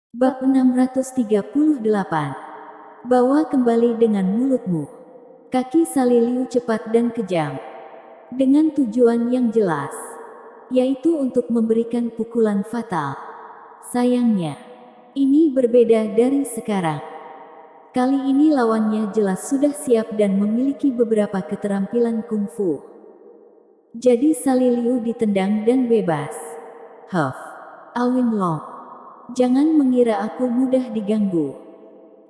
Bab 638. Bawa kembali dengan mulutmu. Kaki Saliliu cepat dan kejam. Dengan tujuan yang jelas, yaitu untuk memberikan pukulan fatal. Sayangnya, ini berbeda dari sekarang. Kali ini lawannya jelas sudah siap dan memiliki beberapa keterampilan kungfu. Jadi Saliliu ditendang dan bebas. Huff, Alwin Long. Jangan mengira aku mudah diganggu.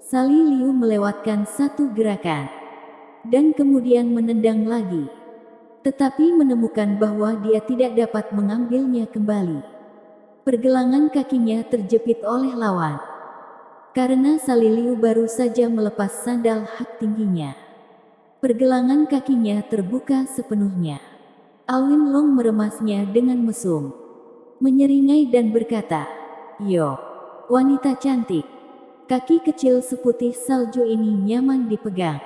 Saliliu melewatkan satu gerakan, dan kemudian menendang lagi. Tetapi menemukan bahwa dia tidak dapat mengambilnya kembali. Pergelangan kakinya terjepit oleh lawan. Karena Saliliu baru saja melepas sandal hak tingginya. Pergelangan kakinya terbuka sepenuhnya. Alwin Long meremasnya dengan mesum. Menyeringai dan berkata, "Yo, wanita cantik. Kaki kecil seputih salju ini nyaman dipegang.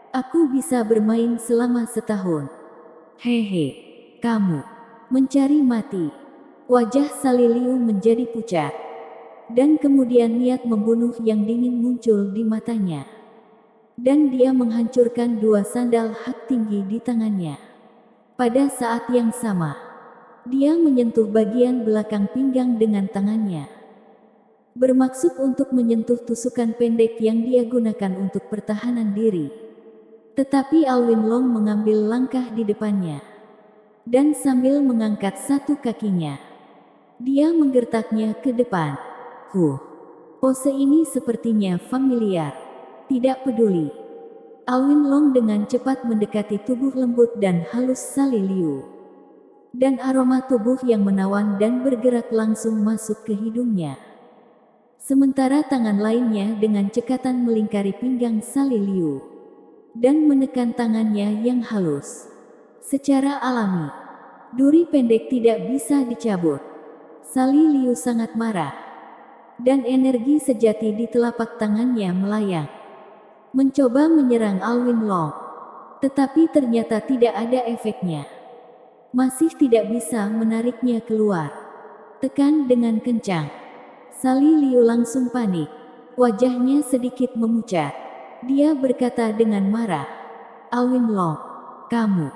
Aku bisa bermain selama setahun." "Hehe, kamu mencari mati." Wajah Saliliu menjadi pucat. Dan kemudian niat membunuh yang dingin muncul di matanya. Dan dia menghancurkan dua sandal hak tinggi di tangannya. Pada saat yang sama, dia menyentuh bagian belakang pinggang dengan tangannya. Bermaksud untuk menyentuh tusukan pendek yang dia gunakan untuk pertahanan diri. Tetapi Alwin Long mengambil langkah di depannya. Dan sambil mengangkat satu kakinya, dia menggertaknya ke depan. Pose ini sepertinya familiar. Tidak peduli. Alwin Long dengan cepat mendekati tubuh lembut dan halus Saliliu. Dan aroma tubuh yang menawan dan bergerak langsung masuk ke hidungnya. Sementara tangan lainnya dengan cekatan melingkari pinggang Saliliu. Dan menekan tangannya yang halus. Secara alami, duri pendek tidak bisa dicabut. Saliliu sangat marah. Dan energi sejati di telapak tangannya melayang. Mencoba menyerang Alwin Long. Tetapi ternyata tidak ada efeknya. Masih tidak bisa menariknya keluar. Tekan dengan kencang. Saliliu langsung panik. Wajahnya sedikit memucat. Dia berkata dengan marah, "Alwin Long, kamu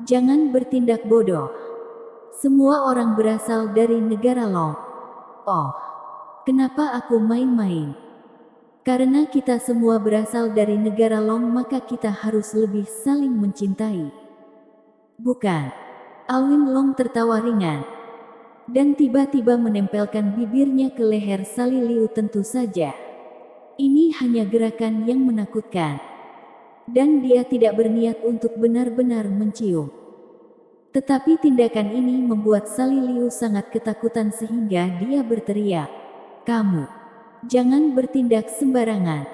jangan bertindak bodoh. Semua orang berasal dari negara Long. Oh, kenapa aku main-main? Karena kita semua berasal dari negara Long, maka kita harus lebih saling mencintai. Bukan?" Alwin Long tertawa ringan. Dan tiba-tiba menempelkan bibirnya ke leher Saliliu. Tentu saja, ini hanya gerakan yang menakutkan. Dan dia tidak berniat untuk benar-benar mencium. Tetapi tindakan ini membuat Saliliu sangat ketakutan sehingga dia berteriak, "Kamu jangan bertindak sembarangan.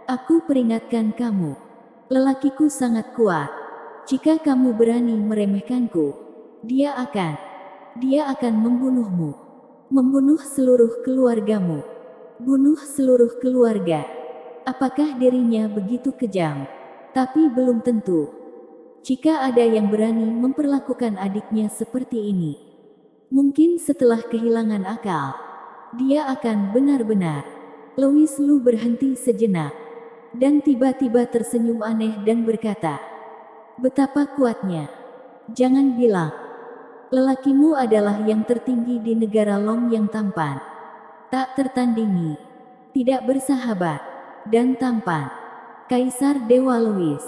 Aku peringatkan kamu. Lelakiku sangat kuat. Jika kamu berani meremehkanku, dia akan membunuhmu. Membunuh seluruh keluargamu. Bunuh seluruh keluarga." Apakah dirinya begitu kejam? Tapi belum tentu. Jika ada yang berani memperlakukan adiknya seperti ini, mungkin setelah kehilangan akal, dia akan benar-benar. Louis Lu berhenti sejenak. Dan tiba-tiba tersenyum aneh dan berkata, "Betapa kuatnya. Jangan bilang. Lelakimu adalah yang tertinggi di negara Long yang tampan. Tak tertandingi. Tidak bersahabat. Dan tampan. Kaisar Dewa Louis.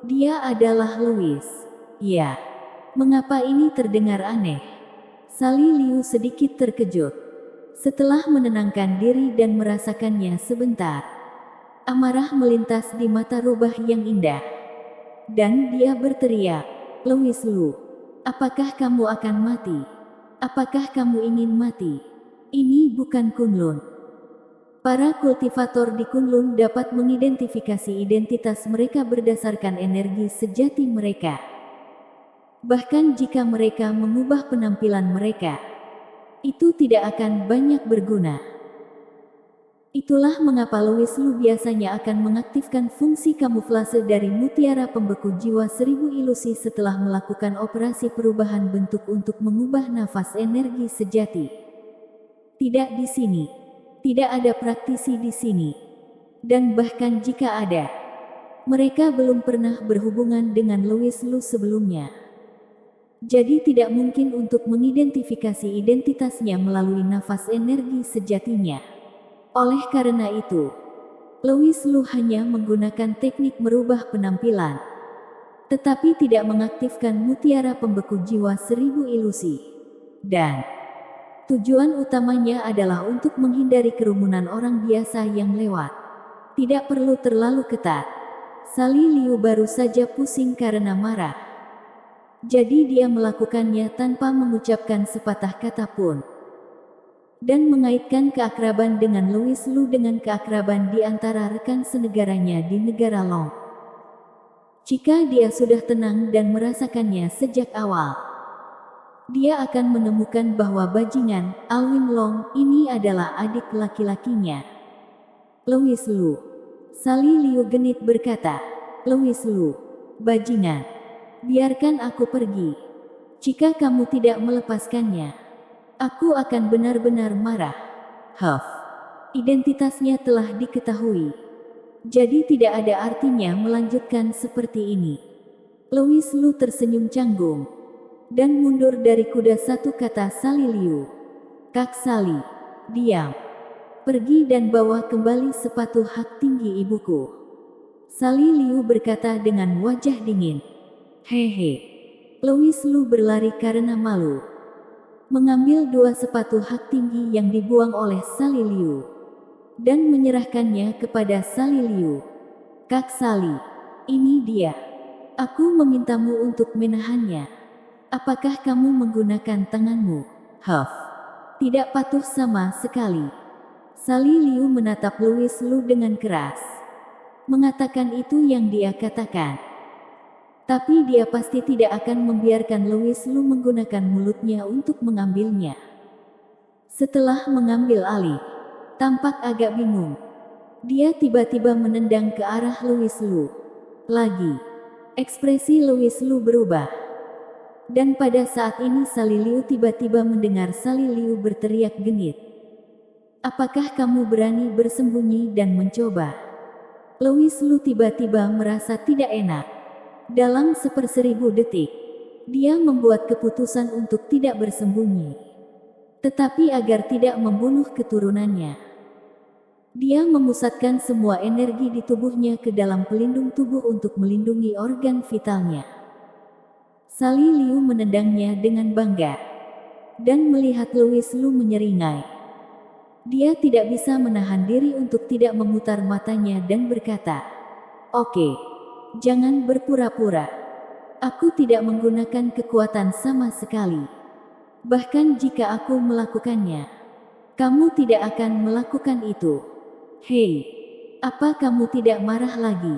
Dia adalah Louis." Ya. Mengapa ini terdengar aneh? Saliliu sedikit terkejut. Setelah menenangkan diri dan merasakannya sebentar, amarah melintas di mata rubah yang indah. Dan dia berteriak, "Louis Lu, apakah kamu akan mati? Apakah kamu ingin mati? Ini bukan Kunlun." Para kultivator di Kunlun dapat mengidentifikasi identitas mereka berdasarkan energi sejati mereka. Bahkan jika mereka mengubah penampilan mereka, itu tidak akan banyak berguna. Itulah mengapa Louis Lu biasanya akan mengaktifkan fungsi kamuflase dari mutiara pembeku jiwa 1000 ilusi setelah melakukan operasi perubahan bentuk untuk mengubah nafas energi sejati. Tidak di sini. Tidak ada praktisi di sini. Dan bahkan jika ada, mereka belum pernah berhubungan dengan Louis Lu sebelumnya. Jadi tidak mungkin untuk mengidentifikasi identitasnya melalui nafas energi sejatinya. Oleh karena itu, Louis Lu hanya menggunakan teknik merubah penampilan, tetapi tidak mengaktifkan mutiara pembeku jiwa 1000 ilusi. Dan tujuan utamanya adalah untuk menghindari kerumunan orang biasa yang lewat. Tidak perlu terlalu ketat. Sali Liu baru saja pusing karena marah. Jadi dia melakukannya tanpa mengucapkan sepatah kata pun. Dan mengaitkan keakraban dengan Louis Lu dengan keakraban di antara rekan senegaranya di negara Long. Jika dia sudah tenang dan merasakannya sejak awal, dia akan menemukan bahwa bajingan, Alwin Long, ini adalah adik laki-lakinya. Louis Lu. Sali Liu genit berkata, Louis Lu, bajingan, biarkan aku pergi. Jika kamu tidak melepaskannya, aku akan benar-benar marah. Huff. Identitasnya telah diketahui. Jadi tidak ada artinya melanjutkan seperti ini. Louis Lu tersenyum canggung dan mundur dari kuda satu kata Sali Liu. Kak Sali, diam. Pergi dan bawa kembali sepatu hak tinggi ibuku. Sali Liu berkata dengan wajah dingin. Hehe. Louis Lu berlari karena malu. Mengambil 2 sepatu hak tinggi yang dibuang oleh Sali Liu dan menyerahkannya kepada Sali Liu. Kak Sali, ini dia. Aku memintamu untuk menahannya. Apakah kamu menggunakan tanganmu? Huff. Tidak patuh sama sekali. Sali Liu menatap Louis Lu dengan keras. Mengatakan itu yang dia katakan. Tapi dia pasti tidak akan membiarkan Louis Lu menggunakan mulutnya untuk mengambilnya. Setelah mengambil alih, tampak agak bingung. Dia tiba-tiba menendang ke arah Louis Lu. Lagi. Ekspresi Louis Lu berubah. Dan pada saat ini Sali Liu tiba-tiba mendengar Sali Liu berteriak genit. Apakah kamu berani bersembunyi dan mencoba? Louis Lu tiba-tiba merasa tidak enak. Dalam 1/1000 detik, dia membuat keputusan untuk tidak bersembunyi. Tetapi agar tidak membunuh keturunannya, dia memusatkan semua energi di tubuhnya ke dalam pelindung tubuh untuk melindungi organ vitalnya. Sali Liu menendangnya dengan bangga dan melihat Louis Lu menyeringai. Dia tidak bisa menahan diri untuk tidak memutar matanya dan berkata, "Oke. Jangan berpura-pura. Aku tidak menggunakan kekuatan sama sekali. Bahkan jika aku melakukannya, kamu tidak akan melakukan itu. Hei, apa kamu tidak marah lagi?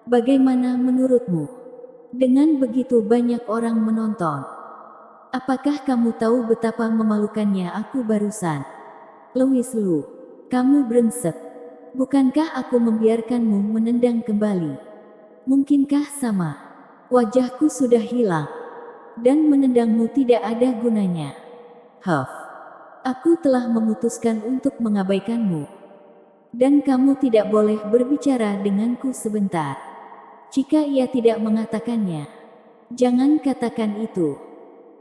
Bagaimana menurutmu? Dengan begitu banyak orang menonton, apakah kamu tahu betapa memalukannya aku barusan? Louis Lu, kamu brengsek. Bukankah aku membiarkanmu menendang kembali? Mungkinkah sama? Wajahku sudah hilang, dan menendangmu tidak ada gunanya. Huff. Aku telah memutuskan untuk mengabaikanmu. Dan kamu tidak boleh berbicara denganku sebentar. Jika ia tidak mengatakannya, jangan katakan itu.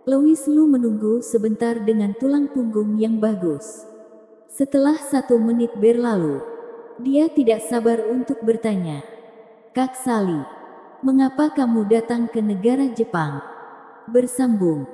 Louis Lu menunggu sebentar dengan tulang punggung yang bagus. Setelah 1 menit berlalu, dia tidak sabar untuk bertanya. Kak Sali, mengapa kamu datang ke negara Jepang? Bersambung.